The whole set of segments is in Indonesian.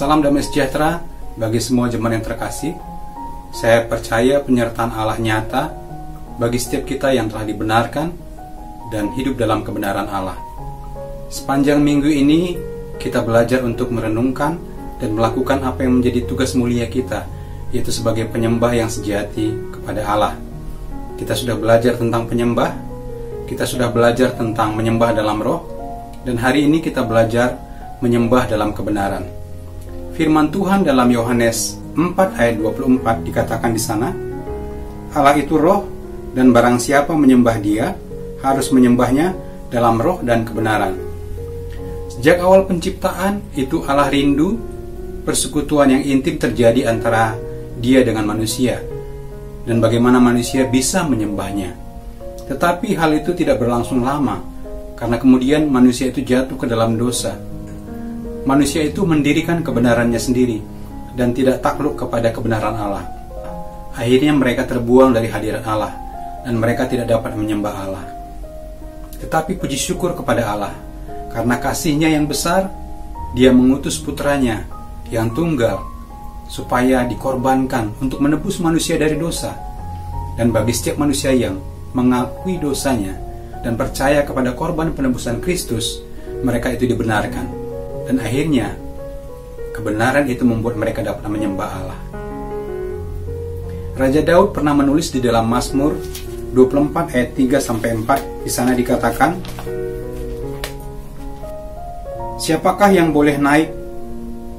Salam damai sejahtera bagi semua jemaat yang terkasih. Saya percaya penyertaan Allah nyata bagi setiap kita yang telah dibenarkan dan hidup dalam kebenaran Allah. Sepanjang minggu ini kita belajar untuk merenungkan dan melakukan apa yang menjadi tugas mulia kita, yaitu sebagai penyembah yang sejati kepada Allah. Kita sudah belajar tentang penyembah, kita sudah belajar tentang menyembah dalam roh, dan hari ini kita belajar menyembah dalam kebenaran. Firman Tuhan dalam Yohanes 4 ayat 24 dikatakan di sana, Allah itu roh, dan barang siapa menyembah Dia harus menyembahnya dalam roh dan kebenaran. Sejak awal penciptaan itu Allah rindu persekutuan yang intim terjadi antara Dia dengan manusia, dan bagaimana manusia bisa menyembahnya. Tetapi hal itu tidak berlangsung lama, karena kemudian manusia itu jatuh ke dalam dosa. Manusia itu mendirikan kebenarannya sendiri dan tidak takluk kepada kebenaran Allah. Akhirnya mereka terbuang dari hadirat Allah dan mereka tidak dapat menyembah Allah. Tetapi puji syukur kepada Allah, karena kasih-Nya yang besar, Dia mengutus putranya yang tunggal supaya dikorbankan untuk menebus manusia dari dosa. Dan bagi setiap manusia yang mengakui dosanya dan percaya kepada korban penebusan Kristus, mereka itu dibenarkan. Dan akhirnya kebenaran itu membuat mereka dapat menyembah Allah. Raja Daud pernah menulis di dalam Mazmur 24 ayat 3-4. Di sana dikatakan, siapakah yang boleh naik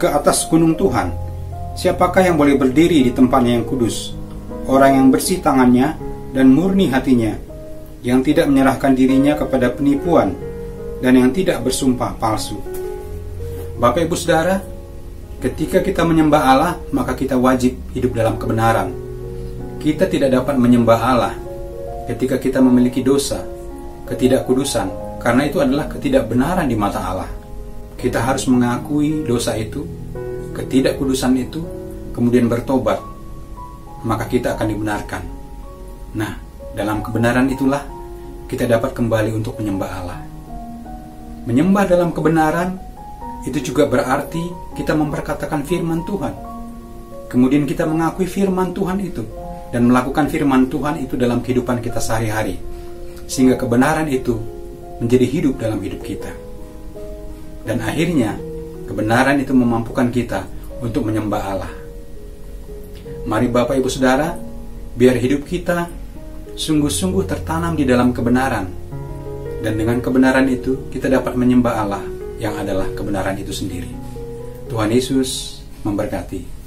ke atas gunung Tuhan? Siapakah yang boleh berdiri di tempatnya yang kudus? Orang yang bersih tangannya dan murni hatinya, yang tidak menyerahkan dirinya kepada penipuan dan yang tidak bersumpah palsu. Bapak Ibu Saudara, ketika kita menyembah Allah, maka kita wajib hidup dalam kebenaran. Kita tidak dapat menyembah Allah ketika kita memiliki dosa, ketidakkudusan, karena itu adalah ketidakbenaran di mata Allah. Kita harus mengakui dosa itu, ketidakkudusan itu, kemudian bertobat, maka kita akan dibenarkan. Nah, dalam kebenaran itulah kita dapat kembali untuk menyembah Allah. Menyembah dalam kebenaran itu juga berarti kita memperkatakan firman Tuhan. Kemudian kita mengakui firman Tuhan itu dan melakukan firman Tuhan itu dalam kehidupan kita sehari-hari, sehingga kebenaran itu menjadi hidup dalam hidup kita. Dan akhirnya kebenaran itu memampukan kita untuk menyembah Allah. Mari Bapak Ibu Saudara, biar hidup kita sungguh-sungguh tertanam di dalam kebenaran, dan dengan kebenaran itu kita dapat menyembah Allah yang adalah kebenaran itu sendiri. Tuhan Yesus memberkati.